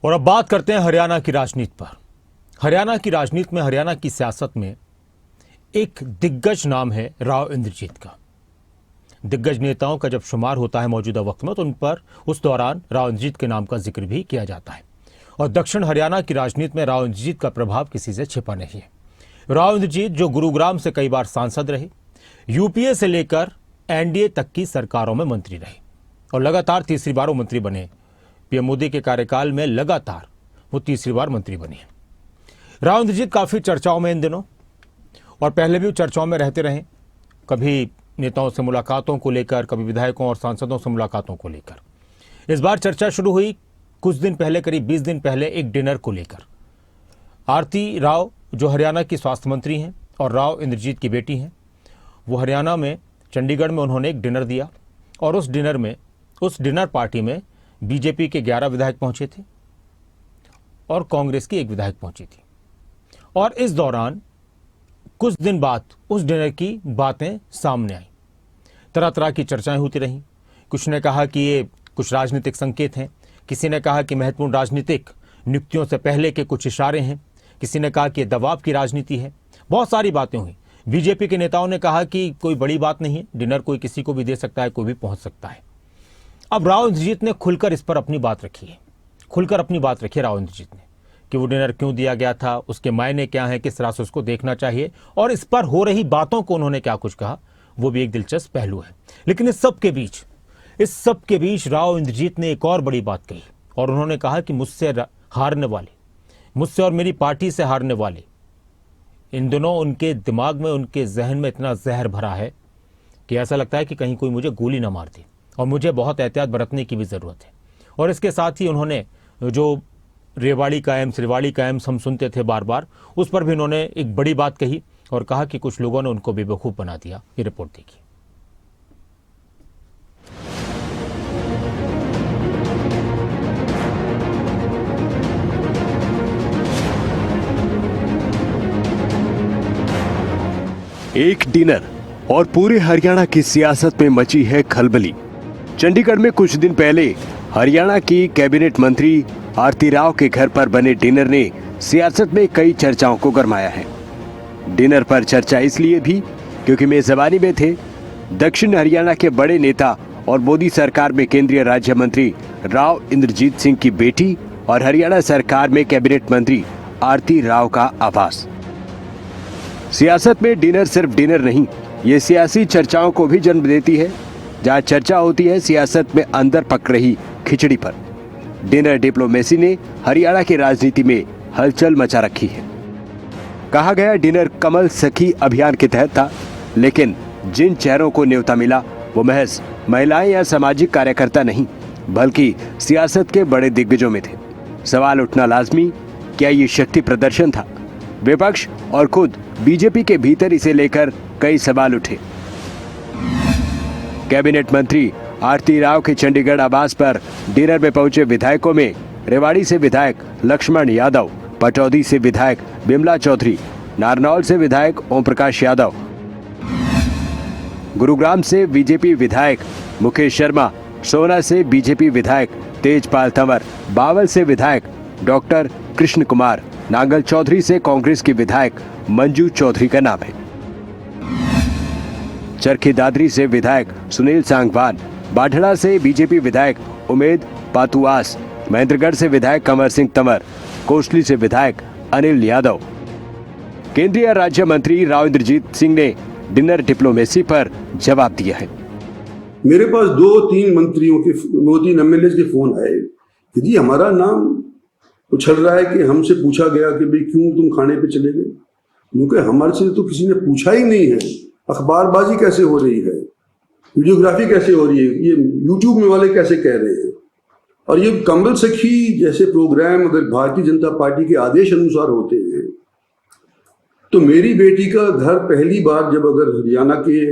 और अब बात करते हैं हरियाणा की राजनीति पर। हरियाणा की राजनीति में, हरियाणा की सियासत में एक दिग्गज नाम है राव इंद्रजीत का। दिग्गज नेताओं का जब शुमार होता है मौजूदा वक्त में, तो उन पर उस दौरान राव इंद्रजीत के नाम का जिक्र भी किया जाता है। और दक्षिण हरियाणा की राजनीति में राव इंद्रजीत का प्रभाव किसी से छिपा नहीं है। राव इंद्रजीत जो गुरुग्राम से कई बार सांसद रहे, यूपीए से लेकर एनडीए तक की सरकारों में मंत्री रहे और लगातार तीसरी बार वो मंत्री बने। पीएम मोदी के कार्यकाल में लगातार वो तीसरी बार मंत्री बने। राव इंद्रजीत काफी चर्चाओं में इन दिनों, और पहले भी चर्चाओं में रहते रहे, कभी नेताओं से मुलाकातों को लेकर, कभी विधायकों और सांसदों से मुलाकातों को लेकर। इस बार चर्चा शुरू हुई कुछ दिन पहले, करीब 20 दिन पहले, एक डिनर को लेकर। आरती राव जो हरियाणा की स्वास्थ्य मंत्री हैं और राव इंद्रजीत की बेटी हैं, वो हरियाणा में चंडीगढ़ में उन्होंने एक डिनर दिया और उस डिनर पार्टी में बीजेपी के 11 विधायक पहुंचे थे और कांग्रेस की एक विधायक पहुंची थी। और इस दौरान कुछ दिन बाद उस डिनर की बातें सामने आई, तरह तरह की चर्चाएं होती रहीं। कुछ ने कहा कि ये कुछ राजनीतिक संकेत हैं, किसी ने कहा कि महत्वपूर्ण राजनीतिक नियुक्तियों से पहले के कुछ इशारे हैं, किसी ने कहा कि ये दबाव की राजनीति है। बहुत सारी बातें हुई। बीजेपी के नेताओं ने कहा कि कोई बड़ी बात नहीं है, डिनर कोई किसी को भी दे सकता है, कोई भी पहुंच सकता है। अब राव इंद्रजीत ने खुलकर इस पर अपनी बात रखी है, राव इंद्रजीत ने, कि वो डिनर क्यों दिया गया था, उसके मायने क्या हैं, किस तरह से उसको देखना चाहिए, और इस पर हो रही बातों को उन्होंने क्या कुछ कहा, वो भी एक दिलचस्प पहलू है। लेकिन इस सब के बीच राव इंद्रजीत ने एक और बड़ी बात कही और उन्होंने कहा कि मुझसे और मेरी पार्टी से हारने वाले, इन दिनों उनके दिमाग में, उनके जहन में इतना जहर भरा है कि ऐसा लगता है कि कहीं कोई मुझे गोली ना मार दे और मुझे बहुत एहतियात बरतने की भी ज़रूरत है। और इसके साथ ही उन्होंने जो रेवाड़ी का एम्स हम सुनते थे बार बार, उस पर भी उन्होंने एक बड़ी बात कही और कहा कि कुछ लोगों ने उनको बेवकूफ़ बना दिया। ये रिपोर्ट देखिए। एक डिनर और पूरे हरियाणा की सियासत में मची है खलबली। चंडीगढ़ में कुछ दिन पहले हरियाणा की कैबिनेट मंत्री आरती राव के घर पर बने डिनर ने सियासत में कई चर्चाओं को गरमाया है। डिनर पर चर्चा इसलिए भी क्योंकि मेजबानी में थे दक्षिण हरियाणा के बड़े नेता और मोदी सरकार में केंद्रीय राज्य मंत्री राव इंद्रजीत सिंह की बेटी और हरियाणा सरकार में कैबिनेट मंत्री आरती राव का आवास। सियासत में डिनर सिर्फ डिनर नहीं, ये सियासी चर्चाओं को भी जन्म देती है। जहां चर्चा होती है सियासत में अंदर पक रही खिचड़ी पर। डिनर डिप्लोमेसी ने हरियाणा की राजनीति में हलचल मचा रखी है। कहा गया डिनर कमल सखी अभियान के तहत था, लेकिन जिन चेहरों को न्योता मिला वो महज महिलाएं या सामाजिक कार्यकर्ता नहीं, बल्कि सियासत के बड़े दिग्गजों में थे। सवाल उठना लाजमी, क्या ये शक्ति प्रदर्शन था? विपक्ष और खुद बीजेपी के भीतर इसे लेकर कई सवाल उठे। कैबिनेट मंत्री आरती राव के चंडीगढ़ आवास पर डिनर में पहुंचे विधायकों में रेवाड़ी से विधायक लक्ष्मण यादव, पटौदी से विधायक बिमला चौधरी, नारनौल से विधायक ओम प्रकाश यादव, गुरुग्राम से बीजेपी विधायक मुकेश शर्मा, सोना से बीजेपी विधायक तेजपाल तंवर, बावल से विधायक डॉक्टर कृष्ण कुमार, नांगल चौधरी से कांग्रेस की विधायक मंजू चौधरी का नाम है। चरखी दादरी से विधायक सुनील सांगवान, बाढ़ड़ा से बीजेपी विधायक उमेद पातुआस, महेंद्रगढ़ से विधायक कंवर सिंह तंवर, कोसली से विधायक अनिल यादव। केंद्रीय राज्य मंत्री राव इंद्रजीत सिंह ने डिनर डिप्लोमेसी पर जवाब दिया है। मेरे पास 2-3 मंत्रियों के, 2-3 एमएलए के फोन आए, यदि हमारा नाम उछल रहा है कि हमसे पूछा गया कि भाई क्यों तुम खाने पे चले गए, क्योंकि हमारे से तो किसी ने पूछा ही नहीं है। अखबारबाजी कैसे हो रही है, वीडियोग्राफी कैसे हो रही है, ये यूट्यूब में वाले कैसे कह रहे हैं। और ये कमल सखी जैसे प्रोग्राम अगर भारतीय जनता पार्टी के आदेश अनुसार होते हैं, तो मेरी बेटी का घर पहली बार जब अगर हरियाणा के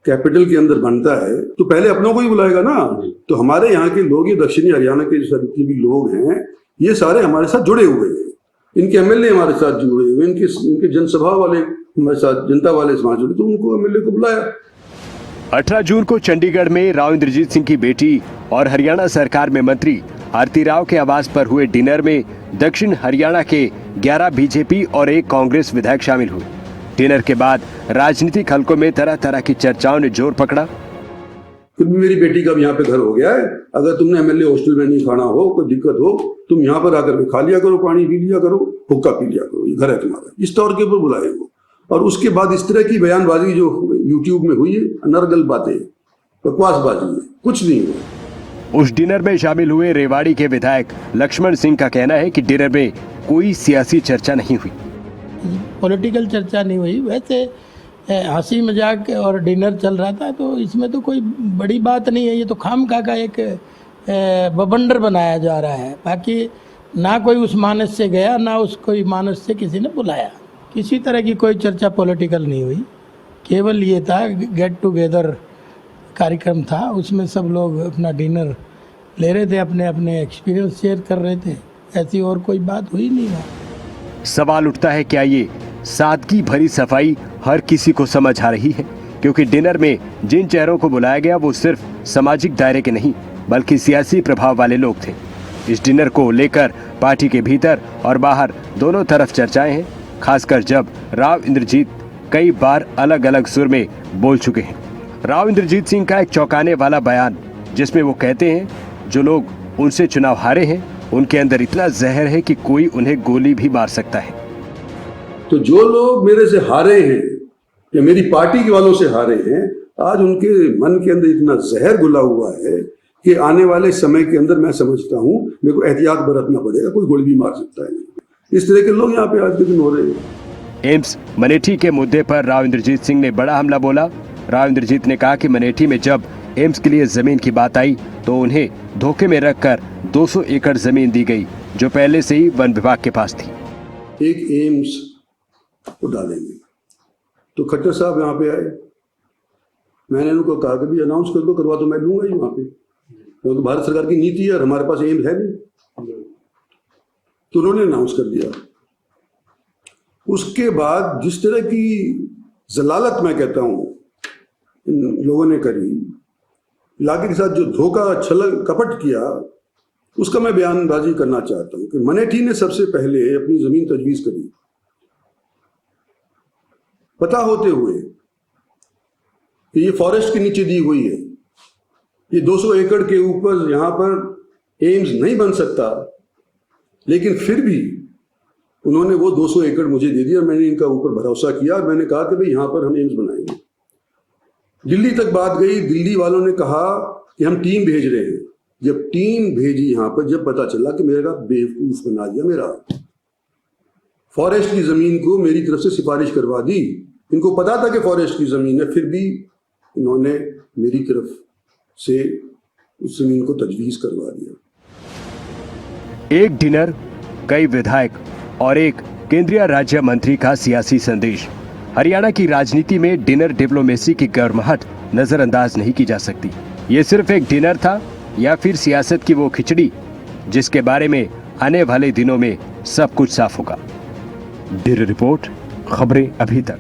कैपिटल के अंदर बनता है तो पहले अपनों को ही बुलाएगा ना। तो हमारे यहाँ के लोग, ये दक्षिणी हरियाणा के जितने भी लोग हैं, ये सारे हमारे साथ जुड़े हुए हैं। इनके एमएलए हमारे साथ जुड़े हुए, इनके जनसभा वाले हमारे साथ, जनता वाले समाज जुड़े, तो उनको एमएलए को बुलाया। 18 जून को चंडीगढ़ में राव इंद्रजीत सिंह की बेटी और हरियाणा सरकार में मंत्री आरती राव के आवास पर हुए डिनर में दक्षिण हरियाणा के 11 बीजेपी और 1 कांग्रेस विधायक शामिल हुए। डिनर के बाद राजनीतिक हलकों में तरह तरह की चर्चाओं ने जोर पकड़ा। मेरी बेटी का भी यहाँ पे घर हो गया है, अगर तुमने एमएलए हॉस्टल में नहीं खाना हो, कोई दिक्कत हो, तुम यहाँ पर आकर के खा लिया करो, पानी पी लिया करो, हुक्का पी लिया करो, ये घर है तुम्हारा, इस तौर के ऊपर बुलाए वो। और उसके बाद इस तरह की बयानबाजी जो यूट्यूब में हुई है, अनर्गल बातें, बकवासबाजी है, कुछ नहीं हुआ। उस डिनर में शामिल हुए रेवाड़ी के विधायक लक्ष्मण सिंह का कहना है कि डिनर में कोई सियासी चर्चा नहीं हुई। पॉलिटिकल चर्चा नहीं हुई, वैसे हंसी मजाक और डिनर चल रहा था, तो इसमें तो कोई बड़ी बात नहीं है। ये तो खामखा का एक बवंडर बनाया जा रहा है। बाकी ना कोई उस मानस से गया, ना उस कोई मानस से किसी ने बुलाया। किसी तरह की कोई चर्चा पॉलिटिकल नहीं हुई। केवल ये था, गेट टुगेदर कार्यक्रम था, उसमें सब लोग अपना डिनर ले रहे थे, अपने अपने एक्सपीरियंस शेयर कर रहे थे। ऐसी और कोई बात हुई नहीं वहाँ। सवाल उठता है, क्या ये सादगी भरी सफाई हर किसी को समझ आ रही है? क्योंकि डिनर में जिन चेहरों को बुलाया गया वो सिर्फ सामाजिक दायरे के नहीं बल्कि सियासी प्रभाव वाले लोग थे। इस डिनर को लेकर पार्टी के भीतर और बाहर दोनों तरफ चर्चाएं हैं, खासकर जब राव इंद्रजीत कई बार अलग अलग सुर में बोल चुके हैं। राव इंद्रजीत सिंह का एक चौंकाने वाला बयान, जिसमें वो कहते हैं जो लोग उनसे चुनाव हारे हैं उनके अंदर इतना जहर है कि कोई उन्हें गोली भी मार सकता है। तो जो लोग मेरे से हारे हैं या मेरी पार्टी के वालों से हारे हैं, आज उनके मन के अंदर इतना जहर घुला हुआ है कि आने वाले समय के अंदर मैं समझता हूं मेरे को एहतियात बरतना पड़ेगा, कोई गोली भी मार सकता है। इस तरह के लोग यहाँ पे आज के दिन हो रहे हैं। एम्स मनेठी के मुद्दे पर राव इंद्रजीत सिंह ने बड़ा हमला बोला। राव इंद्रजीत ने कहा कि मनेठी में जब एम्स के लिए जमीन की बात आई तो उन्हें धोखे में रखकर 200 एकड़ जमीन दी गई जो पहले से ही वन विभाग के पास थी। एक एम्स को डालेंगे तो खट्टर साहब यहाँ पे आए, मैंने उनको कहा कि भी अनाउंस कर दो, करवा तो मैं लूंगा ही वहां पे, क्योंकि भारत सरकार की नीति है और हमारे पास एम्स है नहीं। तो उन्होंने अनाउंस कर दिया। उसके बाद जिस तरह की जलालत मैं कहता हूं इन लोगों ने करी, इलाके के साथ जो धोखा छल कपट किया, उसका मैं बयानबाजी करना चाहता हूं कि मनेठी ने सबसे पहले अपनी जमीन तजवीज करी, पता होते हुए कि ये फॉरेस्ट के नीचे दी हुई है, ये 200 एकड़ के ऊपर यहां पर एम्स नहीं बन सकता, लेकिन फिर भी उन्होंने वो 200 एकड़ मुझे दे दिया। मैंने इनका ऊपर भरोसा किया और मैंने कहा कि भाई यहां पर हम एम्स बनाएंगे। दिल्ली तक बात गई, दिल्ली वालों ने कहा कि हम टीम भेज रहे हैं। जब टीम भेजी यहां पर, जब पता चला कि मेरा बेवकूफ बना दिया, मेरा फॉरेस्ट की जमीन को मेरी तरफ से सिफारिश करवा दी। इनको पता था कि फॉरेस्ट की जमीन है, फिर भी इन्होंने मेरी तरफ से उस जमीन को तजवीज करवा दिया। एक डिनर, कई विधायक और एक केंद्रीय राज्य मंत्री का सियासी संदेश। हरियाणा की राजनीति में डिनर डिप्लोमेसी की गर्माहट नजरअंदाज नहीं की जा सकती। ये सिर्फ एक डिनर था या फिर सियासत की वो खिचड़ी जिसके बारे में आने वाले दिनों में सब कुछ साफ होगा। ब्यूरो रिपोर्ट, खबरें अभी तक।